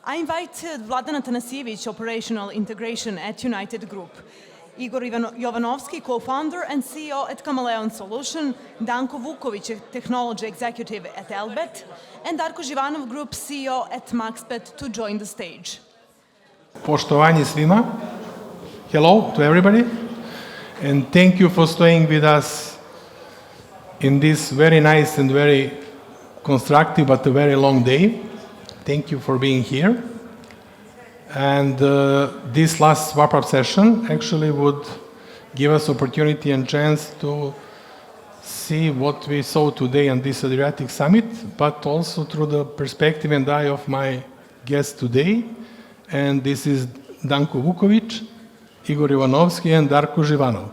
I invite Vladan Atanasievich, Operational Integration at United Group, Igor Jovanovski, co-founder and CEO at Chameleon Solution, Danko Vukovic, Technology Executive at Elbet, and Darko Živanov, Group CEO at Maxpet, to join the stage. Poštovanje svima. Hello to everybody. And thank you for staying with us in this very nice and very constructive but a very long day. Thank you for being here. And this last wrap-up session actually would give us opportunity and chance to see what we saw today on this Adriatic Summit, but also through the perspective and eye of my guest today. And this is Danko Vukovic, Igor Jovanovski, and Darko Živanov.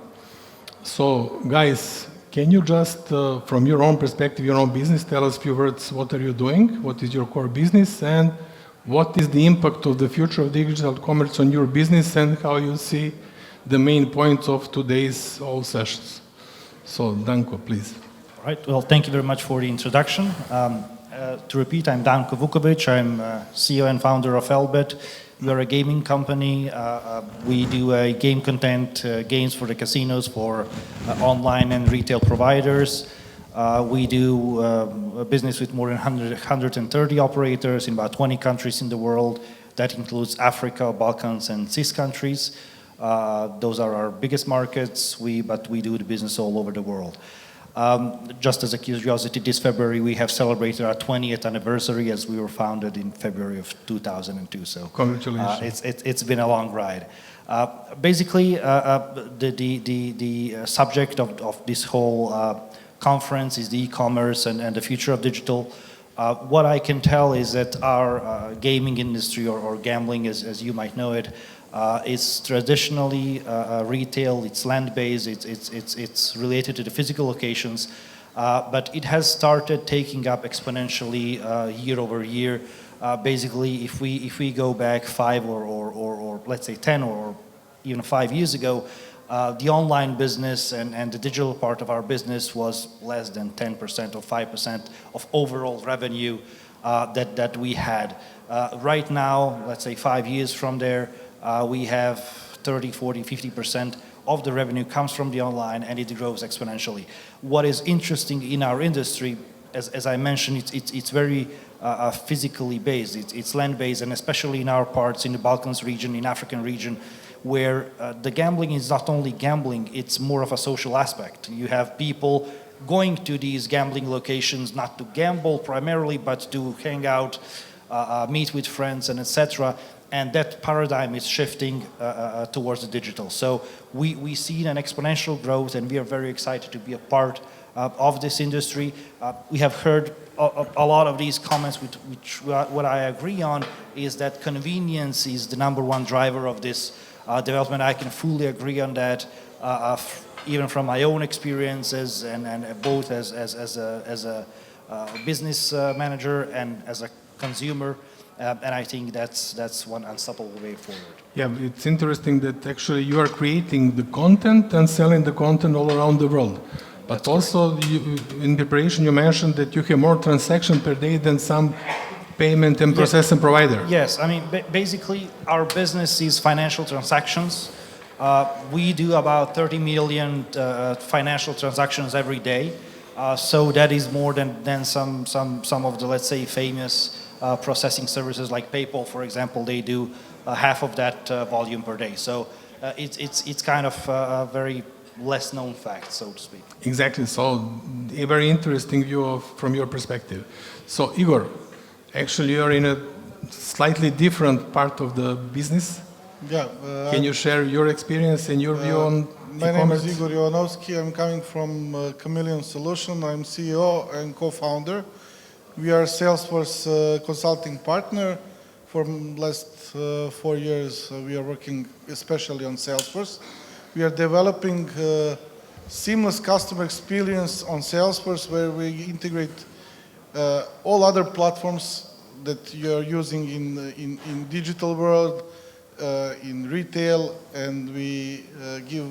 So, guys, can you just, from your own perspective, your own business, tell us a few words, what are you doing, what is your core business, and what is the impact of the future of digital commerce on your business, and how you see the main points of today's all sessions. So, Danko, please. All right, well, thank you very much for the introduction. To repeat, I'm Danko Vukovic, I'm CEO and founder of Elbet. We are a gaming company. We do game content, games for the casinos, for online and retail providers. We do a business with more than 130 operators in about 20 countries in the world. That includes Africa, Balkans, and CIS countries. Those are our biggest markets, but we do the business all over the world. Just as a curiosity, this February we have celebrated our 20th anniversary as we were founded in February of 2002. So congratulations. It's been a long ride. Basically, the subject of this whole conference is the e-commerce and the future of digital. What I can tell is that our gaming industry or gambling, as you might know it, is traditionally retail. It's land-based. It's related to the physical locations, but it has started taking up exponentially year over year. Basically, if we go back 5 or let's say 10 or even 5 years ago, the online business and the digital part of our business was less than 10% or 5% of overall revenue that we had. Right now, let's say 5 years from there, we have 30, 40, 50% of the revenue comes from the online, and it grows exponentially. What is interesting in our industry, as I mentioned, it's very physically based. It's land-based, and especially in our parts, in the Balkans region, in African region, where the gambling is not only gambling, it's more of a social aspect. You have people going to these gambling locations not to gamble primarily, but to hang out, meet with friends, and etc. And that paradigm is shifting towards the digital. So we see an exponential growth, and we are very excited to be a part of this industry. We have heard a lot of these comments, which what I agree on is that convenience is the #1 driver of this development. I can fully agree on that, even from my own experiences, and both as a business manager and as a consumer. And I think that's one unstoppable way forward. Yeah, it's interesting that actually you are creating the content and selling the content all around the world. But that's also in preparation you mentioned that you have more transactions per day than some payment and processing provider. Yes, I mean basically our business is financial transactions. We do about 30 million financial transactions every day. So that is more than some of the, let's say, famous processing services like PayPal, for example. They do half of that volume per day. So it's kind of a very less known fact, so to speak. Exactly. So a very interesting view from your perspective. So Igor, actually you're in a slightly different part of the business. Yeah. Can you share your experience and your view on my name is Igor Jovanovski. I'm coming from Chameleon Solution. I'm CEO and co-founder. We are Salesforce consulting partner. For last 4 years, we are working especially on Salesforce. We are developing seamless customer experience on Salesforce, where we integrate all other platforms that you are using in digital world, in retail, and we give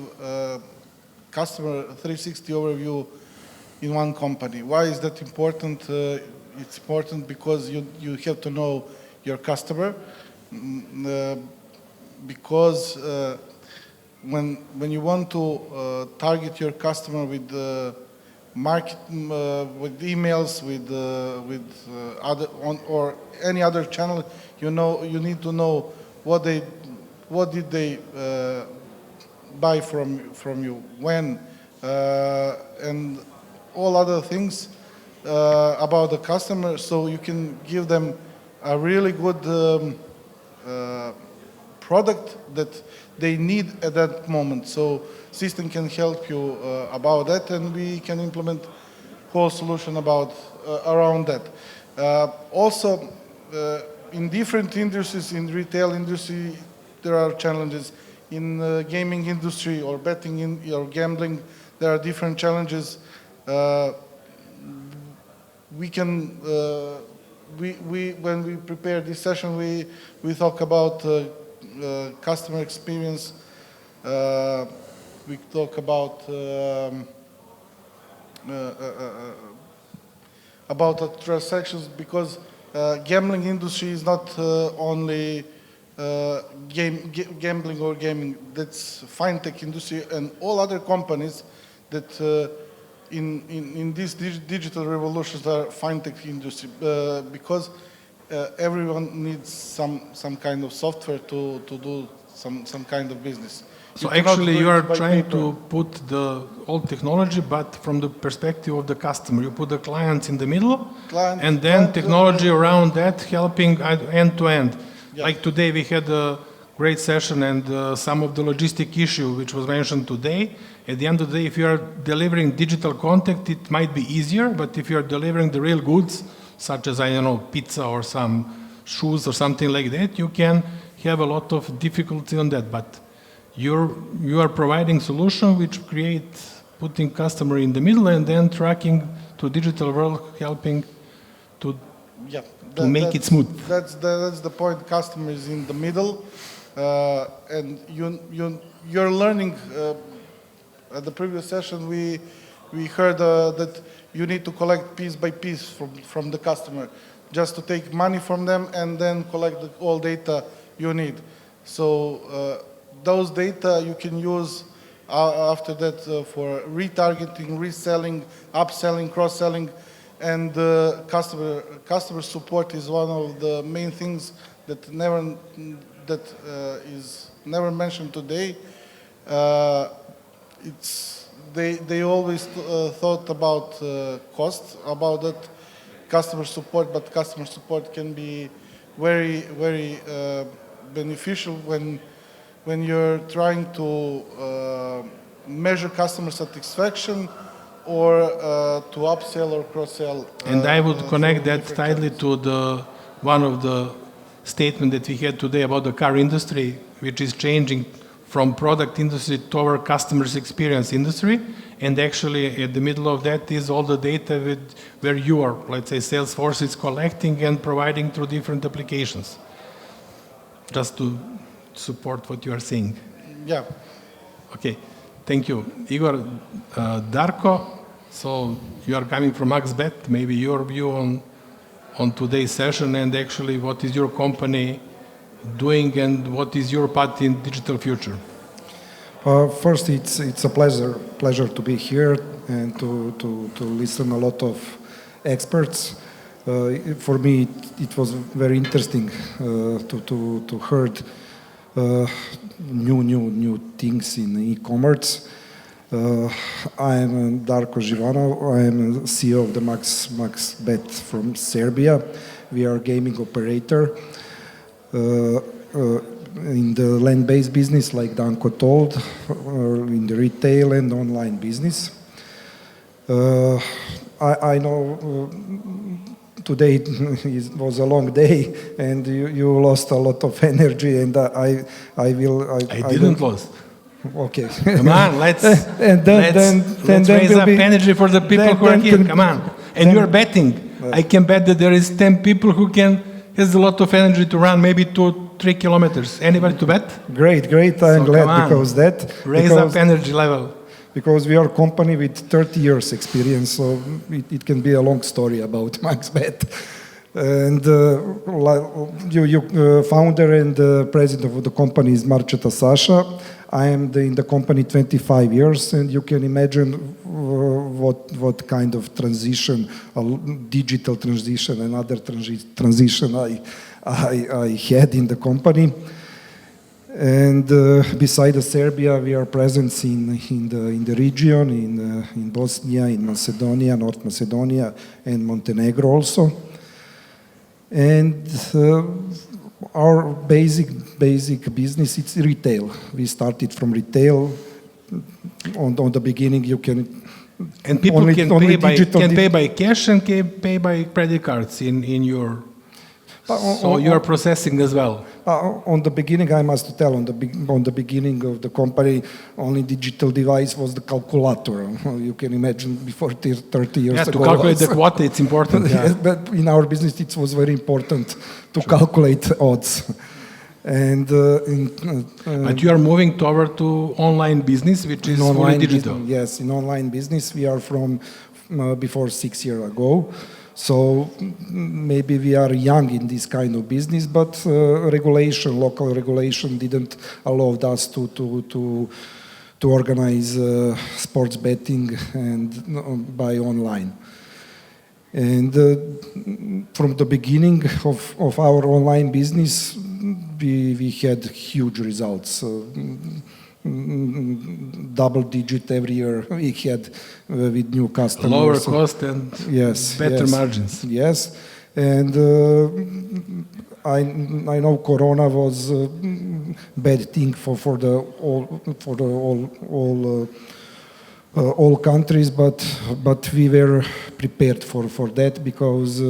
customer 360 overview in one company. Why is that important? It's important because you have to know your customer, because when you want to target your customer with with emails, with other or any other channel, you need to know what did they buy from you, when, and all other things about the customer, so you can give them a really good product that they need at that moment. So system can help you about that, and we can implement whole solution around that. Also, in different industries, in retail industry, there are challenges. In gaming industry or betting or gambling, there are different challenges. We can, when we prepare this session, we talk about customer experience. We talk about transactions, because gambling industry is not only gambling or gaming. That's fintech industry and all other companies that in this digital revolutions are fintech industry, because everyone needs some kind of software to do some kind of business. So actually you are trying to put the old technology, but from the perspective of the customer. You put the clients in the middle, and then technology around that helping end to end. Yeah. Like today we had a great session, and some of the logistic issue which was mentioned today. At the end of the day, if you are delivering digital content, it might be easier, but if you are delivering the real goods, such as, I don't know, pizza or some shoes or something like that, you can have a lot of difficulty on that. But you are providing solution which create putting customer in the middle and then tracking to digital world, helping to make it smooth. That's the point. Customer is in the middle, and you're learning. At the previous session, we heard that you need to collect piece by piece from the customer, just to take money from them and then collect all data you need. So those data you can use after that for retargeting, reselling, upselling, cross-selling, and customer support is one of the main things that is never mentioned today. They always thought about cost, about that customer support, but customer support can be very, very beneficial when you're trying to measure customer satisfaction or to upsell or cross-sell. And I would connect that tightly to one of the statements that we had today about the car industry, which is changing from product industry to our customers' experience industry. And actually at the middle of that is all the data where you are, let's say Salesforce is collecting and providing through different applications. Just to support what you are saying. Yeah. Okay, thank you. Igor, Darko, so you are coming from MaxBet, maybe your view on today's session, and actually what is your company doing and what is your path in digital future? First, it's a pleasure to be here and to listen a lot of experts. For me, it was very interesting to heard new things in e-commerce. I am Darko Živanov. I am CEO of the MaxBet from Serbia. We are a gaming operator in the land-based business, like Danko told, in the retail and online business. I know today was a long day, and you lost a lot of energy, and I didn't lose. Okay. Come on, let's raise up energy for the people who are here. Come on. And you are betting. I can bet that there is 10 people who has a lot of energy to run maybe 2-3 kilometers. Anybody to bet? Great. I'm glad because that. Raise up energy level. Because we are a company with 30 years experience, so it can be a long story about MaxBet. And founder and president of the company is Marceta Sasha. I am in the company 25 years, and you can imagine what kind of transition, digital transition and other transition I had in the company. And besides Serbia, we are present in the region, in Bosnia, in Macedonia, North Macedonia, and Montenegro also. And our basic business, it's retail. We started from retail. On the beginning, you can... And people can pay by cash and can pay by credit cards in your... So you are processing as well. On the beginning, I must tell, on the beginning of the company, only digital device was the calculator. You can imagine before 30 years ago. To calculate the quota, it's important. Yes, but in our business, it was very important to calculate odds. And but you are moving toward to online business, which is fully digital. Yes, in online business, we are from before 6 years ago. So maybe we are young in this kind of business, but local regulation didn't allow us to organize sports betting and by online. And from the beginning of our online business, we had huge results. Double digit every year we had with new customers. Lower cost and better margins. Yes, and I know Corona was a bad thing for all countries, but we were prepared for that because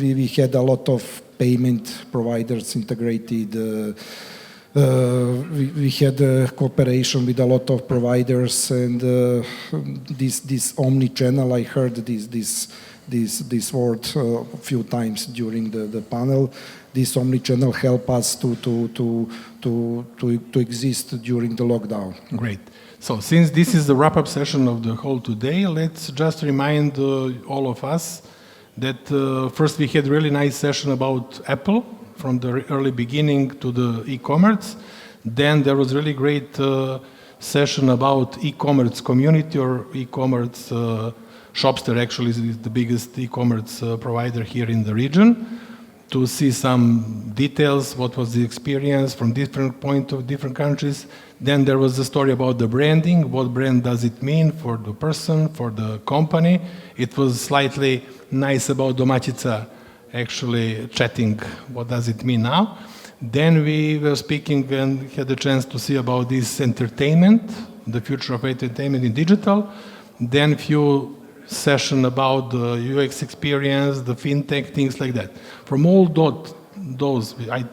we had a lot of payment providers integrated. We had cooperation with a lot of providers, and this omni-channel, I heard this word a few times during the panel. This omni-channel helped us to exist during the lockdown. Great. So since this is the wrap-up session of the whole today, let's just remind all of us that first we had a really nice session about Apple, from the early beginning to the e-commerce. Then there was really great session about e-commerce community or e-commerce Shopster actually is the biggest e-commerce provider here in the region, to see some details, what was the experience from different points of different countries. Then there was the story about the branding, what brand does it mean for the person, for the company. It was slightly nice about Domaćica actually chatting what does it mean now. Then we were speaking and had a chance to see about this entertainment, the future of entertainment in digital. Then few session about the UX experience, the fintech, things like that. From all those, I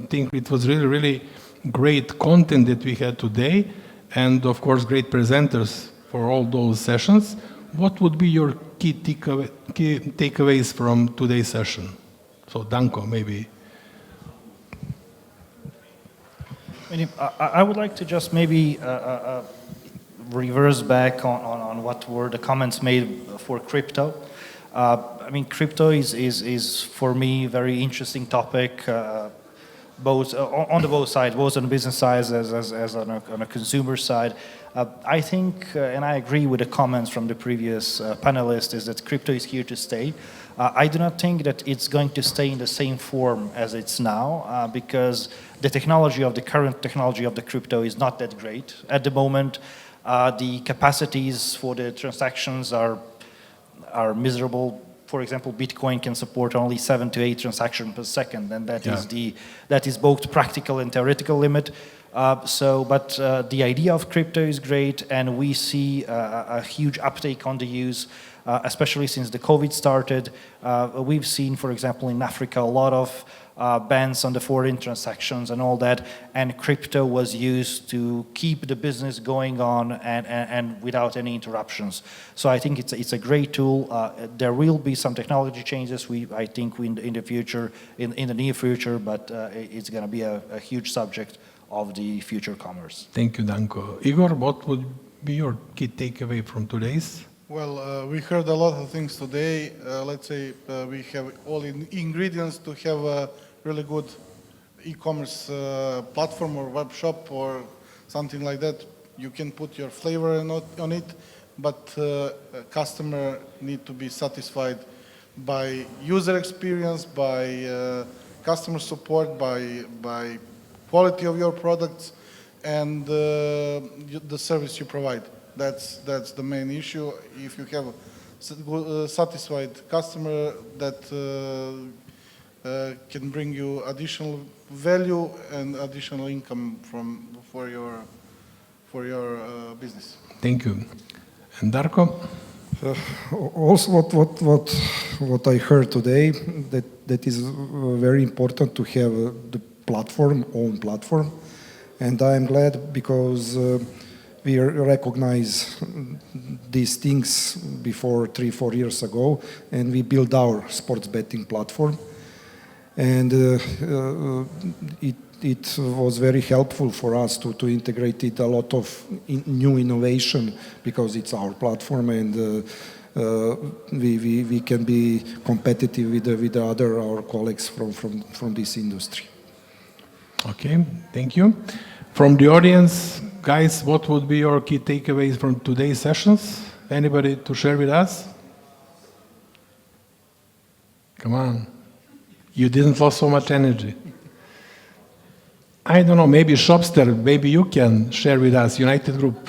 think it was really, really great content that we had today, and of course great presenters for all those sessions. What would be your key takeaways from today's session? So Danko, maybe. I would like to just maybe reverse back on what were the comments made for crypto. I mean, crypto is for me a very interesting topic, both on the both sides, both on the business side as on a consumer side. I think, and I agree with the comments from the previous panelists, is that crypto is here to stay. I do not think that it's going to stay in the same form as it's now, because the current technology of the crypto is not that great. At the moment, the capacities for the transactions are miserable. For example, Bitcoin can support only 7 to 8 transactions per second, and that is both practical and theoretical limit. But the idea of crypto is great, and we see a huge uptake on the use, especially since the COVID started. We've seen, for example, in Africa, a lot of bans on the foreign transactions and all that, and crypto was used to keep the business going on and without any interruptions. So I think it's a great tool. There will be some technology changes, I think in the future, in the near future, but it's going to be a huge subject of the future commerce. Thank you, Danko. Igor, what would be your key takeaway from today's? Well, we heard a lot of things today. Let's say we have all ingredients to have a really good e-commerce platform or web shop or something like that. You can put your flavor on it, but customer need to be satisfied by user experience, by customer support, by quality of your products, and the service you provide. That's the main issue. If you have a satisfied customer that can bring you additional value and additional income for your business. Thank you. And Darko? Also, what I heard today, that is very important to have the own platform, and I'm glad because we recognize these things before 3-4 years ago, and we built our sports betting platform, and it was very helpful for us to integrate it a lot of new innovation because it's our platform, and we can be competitive with our colleagues from this industry. Okay, thank you. From the audience, guys, what would be your key takeaways from today's sessions? Anybody to share with us? Come on. You didn't lose so much energy. I don't know, maybe Shopster, maybe you can share with us, United Group.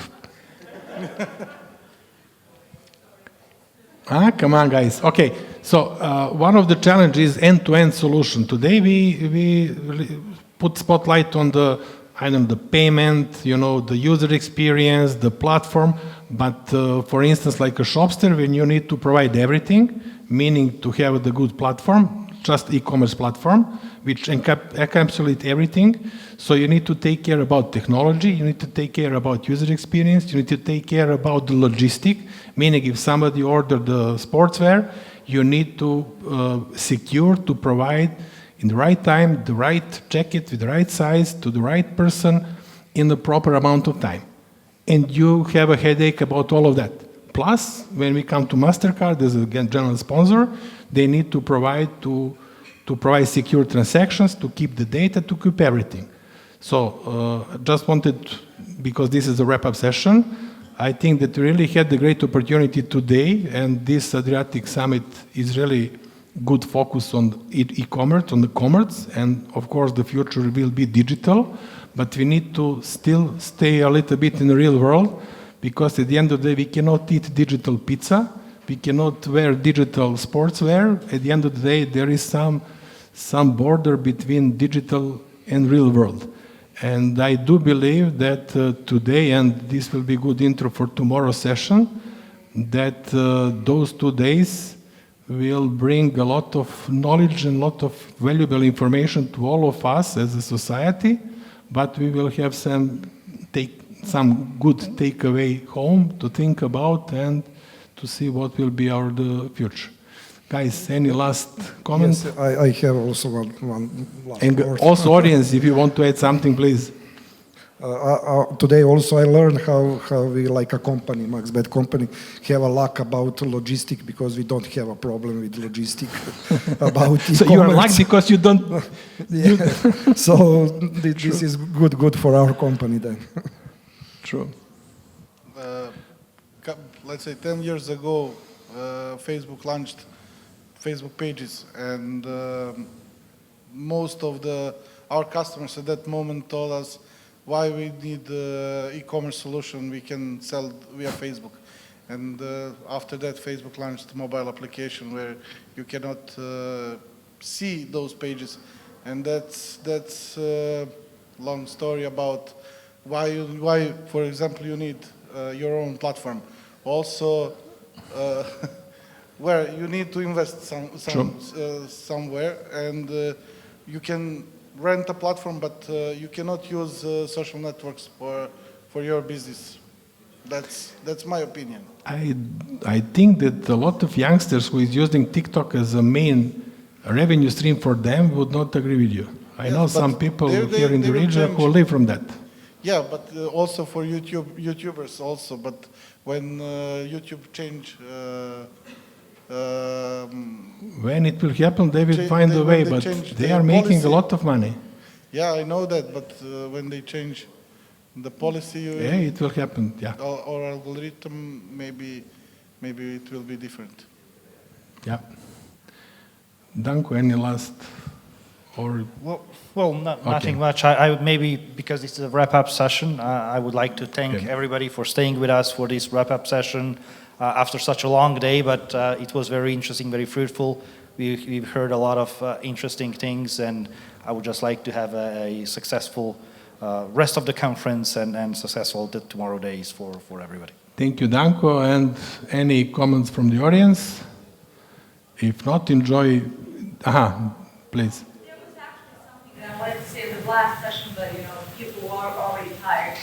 Come on, guys. Okay, so one of the challenges is end-to-end solution. Today we put spotlight on the payment, the user experience, the platform. But for instance, like a Shopster, when you need to provide everything, meaning to have the good platform, just e-commerce platform, which encapsulates everything. So you need to take care about technology, you need to take care about user experience, you need to take care about the logistic, meaning if somebody ordered the sportswear, you need to secure to provide in the right time, the right jacket with the right size to the right person in the proper amount of time. And you have a headache about all of that. Plus, when we come to MasterCard as a general sponsor, they need to provide secure transactions, to keep the data, to keep everything. So just wanted, because this is a wrap-up session, I think that we really had the great opportunity today, and this Adriatic Summit is really good focus on e-commerce, on the commerce, and of course the future will be digital, but we need to still stay a little bit in the real world, because at the end of the day we cannot eat digital pizza, we cannot wear digital sportswear. At the end of the day there is some border between digital and real world. And I do believe that today, and this will be good intro for tomorrow's session, that those 2 days will bring a lot of knowledge and a lot of valuable information to all of us as a society, but we will have some good takeaway home to think about and to see what will be the future. Guys, any last comments? Yes, I have also one last And word. also audience, if you want to add something, please. Today also I learned how we, like a company, MaxBet company, have a luck about logistic, because we don't have a problem with logistic about So you are lucky because you don't... So this is good for our company then. True. Let's say 10 years ago, Facebook launched Facebook pages, and most of our customers at that moment told us why we need e-commerce solution we can sell via Facebook. And after that, Facebook launched a mobile application where you cannot see those pages, and that's a long story about why, for example, you need your own platform. Also, where you need to invest somewhere, and you can rent a platform, but you cannot use social networks for your business. That's my opinion. I think that a lot of youngsters who is using TikTok as a main revenue stream for them would not agree with you. I know some people here in the region who live from that. Yeah, but also for YouTubers also. But when YouTube change, When it will happen, they will find a when way, they but change they their are making policy- a lot of money. yeah, I know that. But when they change the policy, Yeah, it will happen, yeah. or algorithm, maybe it will be different. Yeah. Danko, any last or Nothing Okay. much. I would maybe, because this is a wrap-up session, I would like to thank Okay. everybody for staying with us for this wrap-up session after such a long day, but it was very interesting, very fruitful. We've heard a lot of interesting things, and I would just like to have a successful rest of the conference and successful tomorrow days for everybody. Thank you, Danko. And any comments from the audience? If not, enjoy. Please. There was actually something that I wanted to say in the last session, but people are already tired.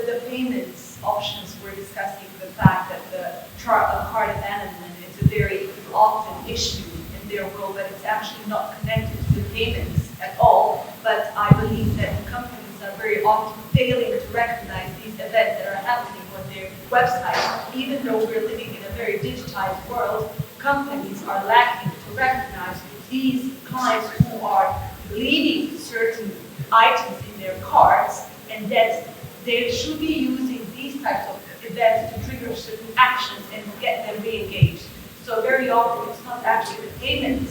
The payments options were discussing the fact that the card abandonment is a very often issue in their world, but it's actually not connected to the payments at all. But I believe that companies are very often failing to recognize these events that are happening on their websites. Even though we're living in a very digitized world, companies are lacking to recognize these clients who are leaving certain items in their cards, and that they should be using these types of events to trigger certain actions and get them re-engaged. So very often it's not actually the payment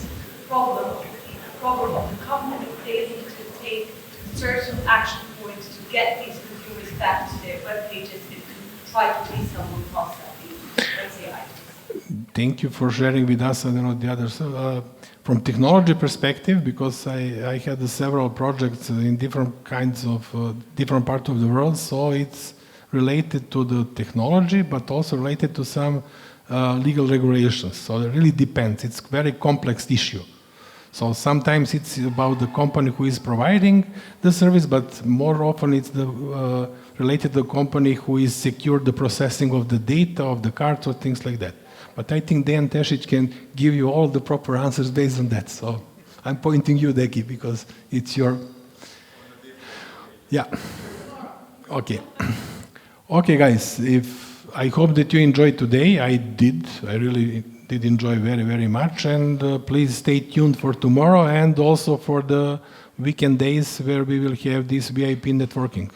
problem of the company failing to take certain action points to get these consumers back to their web pages and to try to resell them cost these, let's say, items. Thank you for sharing with us and the others. From technology perspective, because I had several projects in different kinds of different parts of the world, so it's related to the technology, but also related to some legal regulations. So it really depends. It's a very complex issue. So sometimes it's about the company who is providing the service, but more often it's related to the company who is secure the processing of the data, of the cards, or things like that. But I think Dan Tesic can give you all the proper answers based on that. So I'm pointing you, Deki, because it's your... Yeah. Okay. Okay, guys, I hope that you enjoyed today. I did. I really did enjoy very, very much. And please stay tuned for tomorrow and also for the weekend days where we will have this VIP networking.